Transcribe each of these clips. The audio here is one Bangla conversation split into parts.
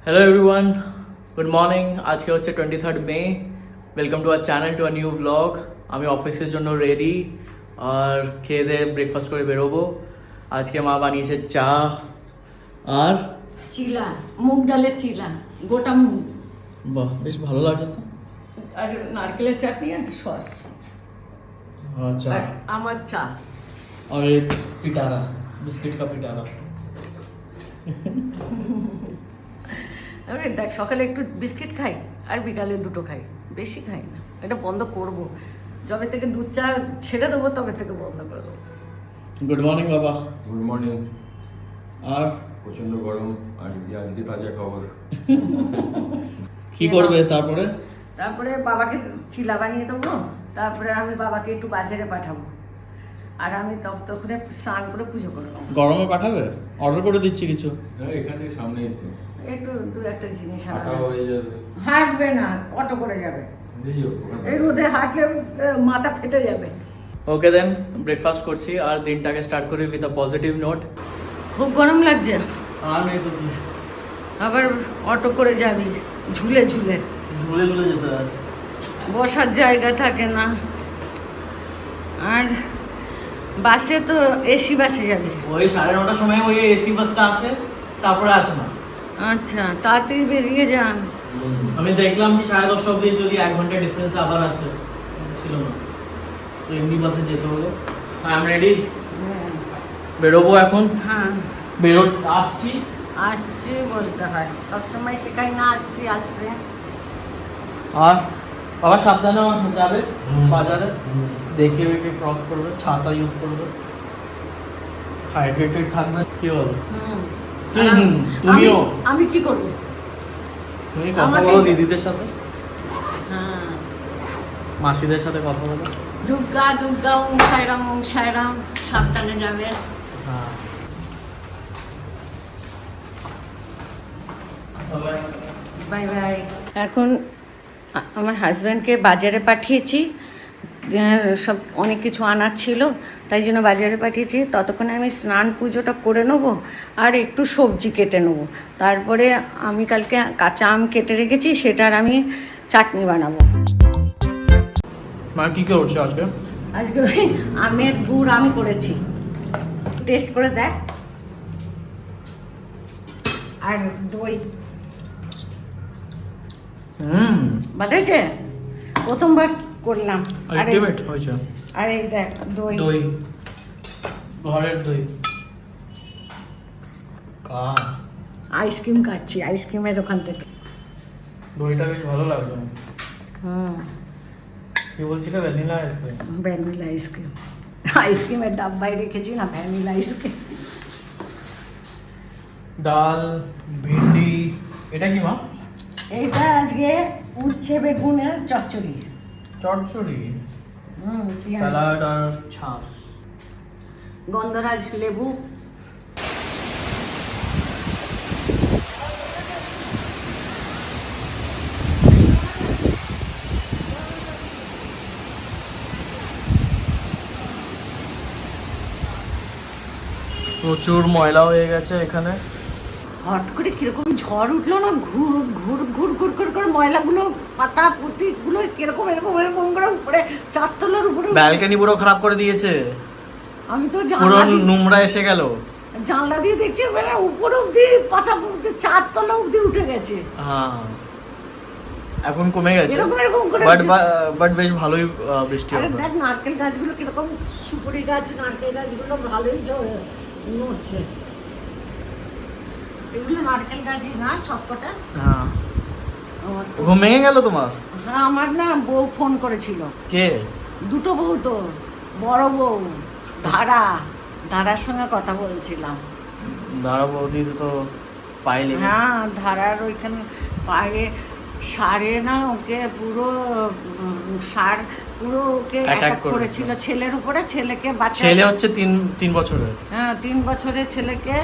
Hello everyone, good morning. আজকে হচ্ছে 23rd May. Welcome to our channel, to a new vlog. আমি অফিসের জন্য রেডি আর খেয়ে দিয়ে ব্রেকফাস্ট করে বেরোবো। আজকে মা বানিয়েছে চা আর চিলা, মুগ ডালের চিলা, গোটা মুগ। বাহ, বেশ ভালো লাগছে তো। আর নারকেলের চাটনি আর সস। আচ্ছা, আর আমার চা और एक पिटारा, बिस्किट का पिटारा। আমি দেখ সকালে একটু বিস্কিট খাই আর বিকালে দুটো খাই, বেশি খাই না। এটা বন্ধ করব, যবে থেকে দুধ চা ছেড়ে দেবো তবে থেকে বন্ধ করে দেবো। গুড মর্নিং বাবা। Good morning. আর প্রচন্ড গরম আর আজকে তাজা খবর। কি করবে তারপরে? তারপরে বাবাকে চিলা বানিয়ে দেবো, তারপরে আমি বাবাকে একটু বাজারে পাঠাবো আর আমি ততক্ষণে স্নান করে পুজো করে নেবো। গরমে পাঠাবে? অর্ডার করে দিচ্ছি কিছু। হ্যাঁ, এখানে সামনেই তো। একটু দু একটা জিনিস হাঁটা হয়ে যাবে। হাঁটবে না, অটো করে যাবে। এই রোদে হাঁটলে মাথা ফেটে যাবে। ওকে দেন, ব্রেকফাস্ট করছি আর দিনটাকে স্টার্ট করি উইথ আ পজিটিভ নোট। খুব গরম লাগছে, আর নেই তো কি, আবার অটো করে যাবি ঝুলে ঝুলে, ঝুলে ঝুলে যেতে হয়। বসার জায়গা থাকে না। আর বাসে তো এসি বাসে যাবি? ওই 9:30টার সময় ওই এসি বাসটা আসে, তারপরে আসে না। আচ্ছা, তাড়াতাড়ি বেরিয়ে যান। আমি দেখলাম কি 10:30 অবধি যদি 1 ঘন্টা ডিফারেন্স আবার আসে, ছিল না তো এমনি বাসে যেতে হলো। আই এম রেডি, বেরোবো এখন। হ্যাঁ, আসছি আসছি বলতে হয়, সবসময় শেখাই না আসছি আসছে। আর বাবা সাবধানে যাবে বাজারে, দেখে দেখে ক্রস করবে, ছাতা ইউজ করবে, হাইড্রেটেড থাকবে। কি বলো? তুমিও আমি কি করবো? তুমি কথা বলো দিদিদের সাথে, হ্যাঁ, মাসিদের সাথে কথা বলো। দুর্গা দুর্গা ওম সাইরাম, সাবধানে যাবে। হ্যাঁ, বাই বাই। এখন আমার হাজব্যান্ডকে বাজারে পাঠিয়েছি, সব অনেক কিছু আনার ছিল, তাই জন্য বাজারে পাঠিয়েছি। ততক্ষণে আমি স্নান পুজোটা করে নেবো আর একটু সবজি কেটে নেবো। তারপরে আমি কালকে কাঁচা আম কেটে রেখেছি, সেটার আমি চাটনি বানাবো। মা কি করছো আজকে? আজকে ওই আমের গুড় আম করেছি, টেস্ট করে দেখ। আর দই, ভালো হয়েছে, প্রথমবার করলাম। আলটিমেট হয়েছে। আর এই দেখ দই, দই, ঘরের দই। আইসক্রিম খাচ্ছি আইসক্রিমের ওখান থেকে। দইটা বেশ ভালো লাগলো। হুম, কি বলছিলে? Vanilla ice cream. ভ্যানিলা আইসক্রিম, আইসক্রিমের ডাব্বায় রেখেছি না, ভ্যানিলা আইসক্রিম। ডাল, ভিন্ডি, এটা কি মা? এইটা আজকে উচ্ছে বেগুনের চচ্চড়ি। চচ্চড়ি, স্যালাড আর ছাস। গন্ধরাজ লেবু, প্রচুর ময়লা হয়ে গেছে এখানে। হট করে কিরকম ঝড় উঠলো না, ঘুর ঘুর ঘুর ঘুর ঘুর করে ময়লাগুলো, পাতা পুঁতিগুলো কিরকম এরকম এরকম করে উপরে, চারতলার উপরে ব্যালকনি পুরো খারাপ করে দিয়েছে। আমি তো পুরো নোংরা এসে গেল। জানলা দিয়ে দেখছি মানে উপর অব্দি পাতা পুঁতি, চারতলা অব্দি উঠে গেছে। হ্যাঁ, এখন কমে গেছে, এরকম এরকম করে বাট বেশ ভালোই বৃষ্টি আরে হবে। দেখ নারকেল গাছগুলো কিরকম, সুপুরি গাছ নারকেল গাছগুলো ভালোই নড়ছে। এগুলো নারকেল গাছই না সবকটা। হ্যাঁ, ঘুম ভেঙে গেল তোমার? হ্যাঁ, আমার না বউ ফোন করেছিল। কে? দুটো বউ তো, বড় বউ ধারার সঙ্গে কথা বলছিলাম। ধারা বৌদি তো পায়ে লেগেছে। হ্যাঁ, ধারার ওইখানে পায়ে সারে না, ওকে পুরো সার পুরো ওকে অ্যাটাক করেছিল ছেলের উপরে। ছেলেকে বাঁচাতে, ছেলে হচ্ছে 3 বছরের। হ্যাঁ, 3 বছরের ছেলেকে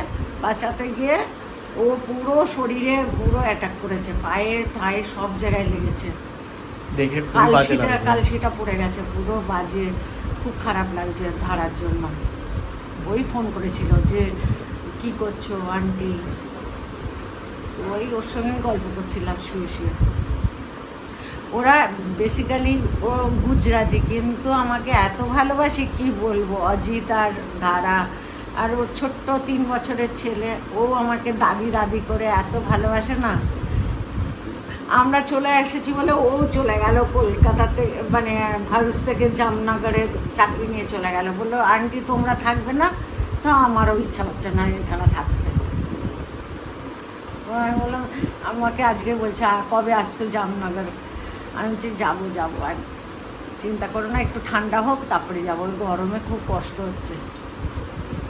বাঁচাতে গিয়ে ও পুরো শরীরে পুরো অ্যাটাক করেছে, পায়ে ঠায়ে সব জায়গায় লেগেছে। দেখে খুব বাজে লাগছে। কালশিটা পড়ে গেছে, পুরো বাজে, খুব খারাপ লাগছে ধারার জন্য। ওই ফোন করেছিল যে কি করছো আন্টি। ওই ওর সঙ্গে গল্প করছিলাম শুয়ে শুয়ে। ওরা বেসিক্যালি ও গুজরাটি, কিন্তু আমাকে এত ভালোবাসে কি বলবো। অজিত আর ধারা আর ওর ছোট্ট 3 বছরের ছেলে, ও আমাকে দাদি দাদি করে এত ভালোবাসে না। আমরা চলে এসেছি বলে ও চলে গেল কলকাতাতে, মানে ভারত থেকে জামনগরে চাকরি নিয়ে চলে গেল। বললো আন্টি তোমরা থাকবে না? তো আমারও ইচ্ছা হচ্ছে না এখানে থাকতে। আমি বললাম, আমাকে আজকে বলছে কবে আসছো জামনগর? আমি বলছি যাবো যাবো, আর চিন্তা করো না, একটু ঠান্ডা হোক তারপরে যাবো। ওই গরমে খুব কষ্ট হচ্ছে।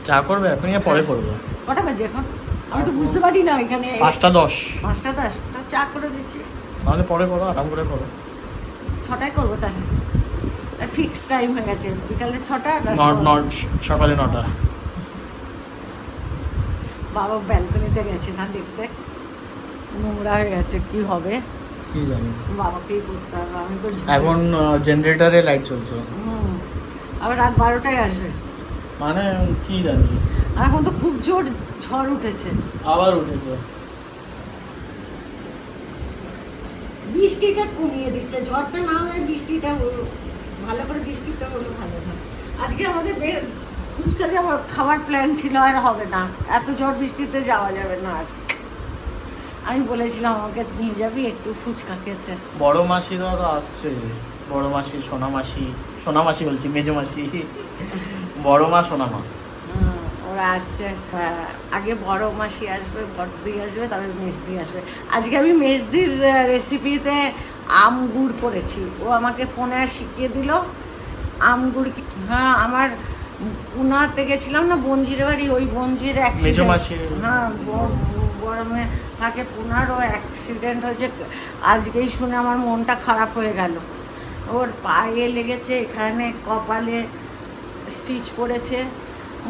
চা করবে এখন না পরে করবে? কটা বাজে এখন? আমি তো বুঝতে পারি না এখানে। 5:10। 5:10 তো চা করে দিচ্ছি। তাহলে পরে করো, আরাম করে করো। 6টায় করবো তাহলে। ফিক্স টাইম হয়ে গেছে, বিকালে 6টা। সকালে 9টা। বাবা ব্যালকনিতে গেছে না দেখতে, নোংরা হয়ে গেছে, কি হবে কি জানি, বাবাকেই করতে হবে। আমি তো এখন জেনারেটরে লাইট চলছে। আবার রাত 12টায় আসবে, মানে কি জানি। এখন তো খুব জোর ঝড় উঠেছে, আবার উঠেছে। বৃষ্টিটা কমিয়ে দিচ্ছে, ঝড়টা না হয় বৃষ্টিটা ভালো করে, বৃষ্টিটা হলে ভালো হয়। আজকে আমাদের ফুচকা যাওয়ার খাবার প্ল্যান ছিল, আর হবে না, এত ঝড় বৃষ্টিতে যাওয়া যাবে না। আর আমি বলেছিলাম আমাকে নিয়ে যাবি একটু ফুচকা খেতে। বড় মাসিরা তো আসছে, বড় মাসি, সোনা মাসি বলছি, মেজো মাসি, বড় মা, সোনা মা, ওরা আসছে। আগে বড় মাসি আসবে, বড়দি আসবে, তবে মেজদি আসবে। আজকে আমি মেজদির রেসিপিতে আম গুড় করেছি, ও আমাকে ফোনে শিখিয়ে দিল আম গুড়। হ্যাঁ, আমার পুনাতে গেছিলাম না বঞ্জির বাড়ি, ওই বঞ্জির মেজো মাসি। হ্যাঁ, গরমে থাকে পুনারও অ্যাক্সিডেন্ট হয়েছে। আজকেই শুনে আমার মনটা খারাপ হয়ে গেল। ওর পায়ে লেগেছে, এখানে কপালে স্টিচ পড়েছে,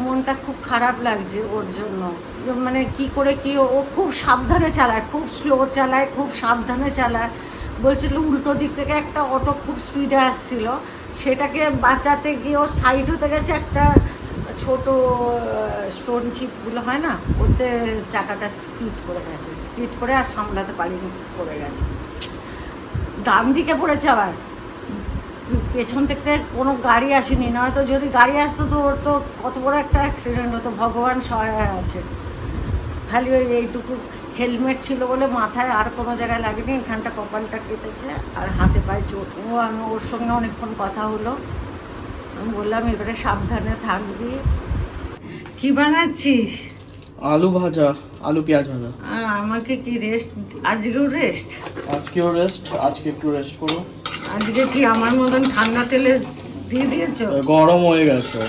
মনটা খুব খারাপ লাগছে ওর জন্য। মানে কি করে কি, ও খুব সাবধানে চালায়, খুব স্লো চালায়, খুব সাবধানে চালায়। বলছিল উল্টো দিক থেকে একটা অটো খুব স্পিডে আসছিল, সেটাকে বাঁচাতে গিয়ে ও সাইড হতে গেছে, একটা ছোট স্টোন চিপগুলো হয় না, ওতে চাকাটা স্কিড করে গেছে, স্কিড করে আর সামলাতে পারিনি, পড়ে গেছে। ডান দিকে পড়েছে, আবার পেছন থেকে কোনো গাড়ি আসেনি, নয়তো যদি গাড়ি আসতো তো ওর তো কত বড় একটা অ্যাক্সিডেন্ট হতো। ভগবান সহায় আছে, খালি ওই এইটুকু হেলমেট ছিল বলে মাথায় আর কোনো জায়গায় লাগেনি, এখানটা কপালটা কেটেছে আর হাতে পায়ে চোট। আমি ওর সঙ্গে অনেকক্ষণ কথা হলো, আমি বললাম এবারে সাবধানে থাকবি। কি বানাচ্ছিস? আলু ভাজা, আলু পেঁয়াজ ভাজা। আর আমাকে কি রেস্ট? আজকেও রেস্ট? আজকেও রেস্ট, আজকে একটু রেস্ট করো। আজকে কি আমার মতন ঠান্ডা তেলে দিয়ে দিয়েছো? গরম হয়ে গেছে।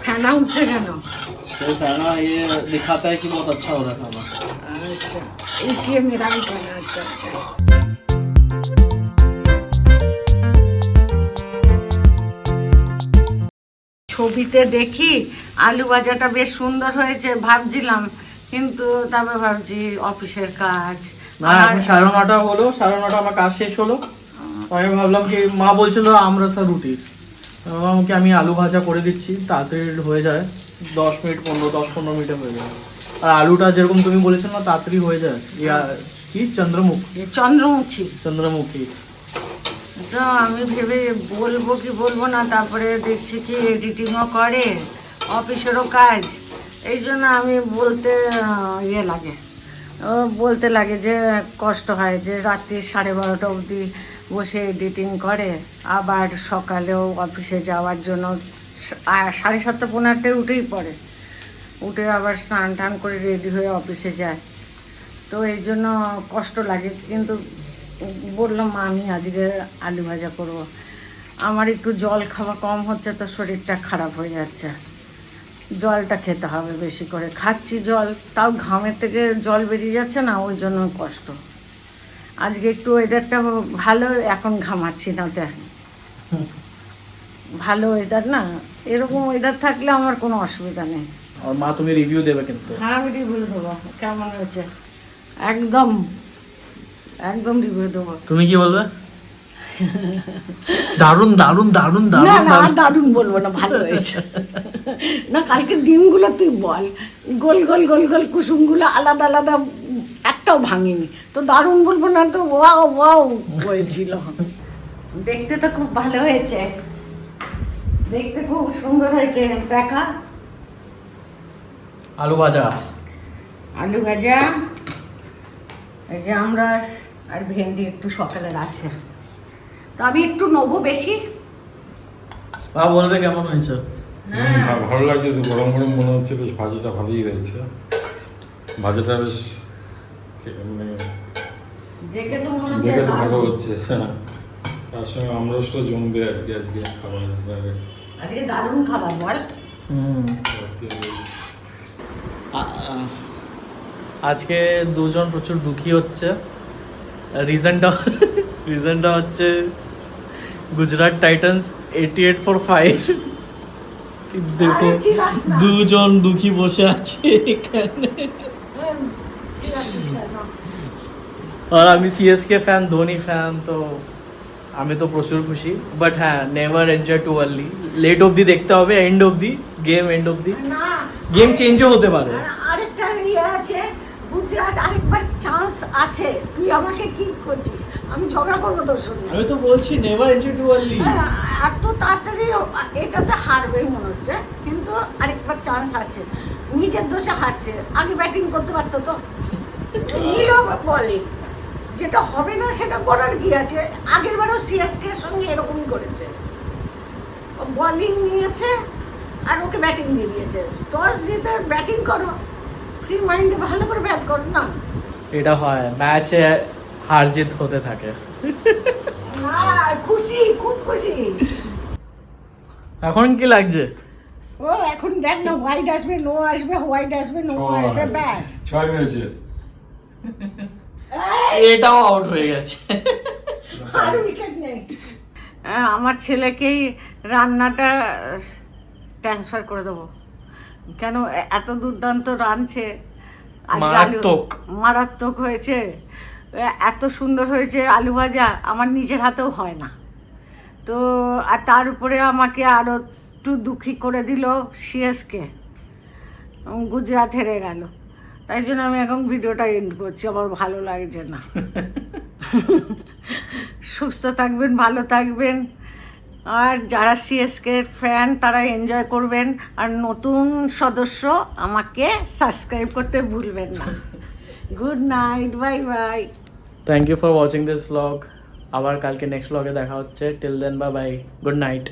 खाना उठছে কেন? तो खाना ये दिखाता है कि बहुत अच्छा हो रहा है खाना। अच्छा, इसलिए मेरा भी खाना अच्छा है। ছবিতে দেখি আলু ভাজাটা বেশ সুন্দর হয়েছে ভাবছিলাম, কিন্তু তবে ভাবছি অফিসের কাজ। না, এখন 9:30 হলো, 9:30 আমার কাজ শেষ হলো। আমি ভাবলাম কি, মা বলছিল আমরসা রুটি, আমাকে আমি আলু ভাজা করে দিচ্ছি, তাড়াতাড়ি হয়ে যায়, 10-15 মিনিটে হয়ে যায়। আর আলুটা যেরকম তুমি বলেছো না তাড়াতাড়ি হয়ে যায়। কি চন্দ্রমুখী। তো আমি ভেবে বলবো কি বলবো না, তারপরে দেখছি কি এডিটিংও করে, অফিসেরও কাজ, এই জন্য আমি বলতে বলতে লাগে যে কষ্ট হয়, যে রাত্রি 12:30 অবধি বসে এডিটিং করে, আবার সকালেও অফিসে যাওয়ার জন্য 7:30 পৌনে উঠেই পড়ে, উঠে আবার স্নান টান করে রেডি হয়ে অফিসে যায়। তো এই জন্য কষ্ট লাগে, কিন্তু বললাম আমি আজকে আলু ভাজা করব। আমার একটু জল খাওয়া কম হচ্ছে, তো শরীরটা খারাপ হয়ে যাচ্ছে, জলটা খেতে হবে বেশি করে। খাচ্ছি জল, তাও ঘামের থেকে জল বেরিয়ে যাচ্ছে না, ওই জন্য কষ্ট। আজকে একটু ওয়েদারটা ভালো, এখন ঘামাচ্ছি না, ভালো ওয়েদার না, এরকম ওয়েদার থাকলে আমার কোনো অসুবিধা নেই। আর মা তুমি রিভিউ দেবে কিন্তু? হ্যাঁ, আমি রিভিউ দেবো কেমন হয়েছে, একদম রিভিউ দেবো। তুমি কি বলবে? দারুন দারুন দারুন না দারুন না আর দারুণ বলবো না, ভালো হয়েছে। না কালকে ডিমগুলো তুই বল, গোল গোল গোল গোল কুসুমগুলো আলাদা আলাদা একটাও ভাঙিনি, তো দারুণ বলবো না তো ওয়াও ওয়াও হয়েছিল। দেখতে তো খুব ভালো হয়েছে, দেখতে খুব সুন্দর হয়েছে। দেখা আলু ভাজা, আলু ভাজা, এই যে আমরা আর ভেন্ডি একটু সকালের আছে, তো আমি একটু নেবো বেশি। বা বলবে কেমন হয়েছে? ভালো লাগছে তো, গরম গরম মনে হচ্ছে বেশ, ভাজাটা ভালোই হয়েছে। ভাজাটা বেশ মানে দেখে তো মনে হচ্ছে দেখে তো ভালো হচ্ছে। তার সঙ্গে আমরসটা জমবে আর কি আজকে খাবার। আজকে দারুণ খাবার বল। আজকে দুজন প্রচুর দুঃখী হচ্ছে। রিজনটা হচ্ছে গুজরাট টাইটান্স 88-5। দেখো আরে চিরাস না। দুজন দুঃখী বসে আছে এখানে। আর আমি সিএসকে ফ্যান, ধোনি ফ্যান, তো আমি তো প্রচুর খুশি। বাট হ্যাঁ, never enjoy to early. Late অবধি দেখতে হবে, এন্ড অবধি, গেম এন্ড অবধি। না গেম চেঞ্জও হতে পারে। আরেকটা ইয়ে আছে, গুজরাট আরেকবার চান্স আছে। তুই আমাকে কি করছিস? আমি ঝগড়া করবো তোর সঙ্গে। আমি তো বলছি নেভার এনজয় টু আর্লি। এত তাড়াতাড়ি এটাতে হারবে মনে হচ্ছে, কিন্তু আরেকবার চান্স আছে। নিজের দোষে হারছে, আগে ব্যাটিং করতে পারতো তো। নীরব বলে যেটা হবে না সেটা করার কি আছে? আগের বারও সিএসকে এর সঙ্গে এরকমই করেছে, বলিং নিয়েছে আর ওকে ব্যাটিং দিয়ে দিয়েছে। টস জিতে ব্যাটিং করো, ফ্রি মাইন্ডে ভালো করে ব্যাট করো না। এটা হয়, ম্যাচে হার জিত হতে থাকে। খুশি, খুব খুশি। এখন কি লাগছে? ও এখন দেখ না, হোয়াইট আসবে, নো আসবে, হোয়াইট আসবে, নো আসবে, ব্যাস। 6 মেরেছে। এটাও আউট হয়ে গেছে। আর উইকেট নেই। আমার ছেলেকেই রান্নাটা ট্রান্সফার করে দেবো, কেন এত দুর্দান্ত রাঁধছে আজকে। মারাত্মক হয়েছে, এত সুন্দর হয়েছে আলু ভাজা, আমার নিজের হাতেও হয় না। তো আর তার উপরে আমাকে আরও একটু দুঃখী করে দিল সিএসকে, গুজরাট হেরে গেল। তাই জন্য আমি এখন ভিডিওটা এন্ড করছি, আমার ভালো লাগছে না। সুস্থ থাকবেন, ভালো থাকবেন, আর যারা সিএসকে ফ্যান তারা এনজয় করবেন, আর নতুন সদস্য আমাকে সাবস্ক্রাইব করতে ভুলবেন না। Good night, bye bye. Thank you for watching this blog. আবার কালকে নেক্সট ব্লগে দেখা হচ্ছে। Till then bye bye, good night.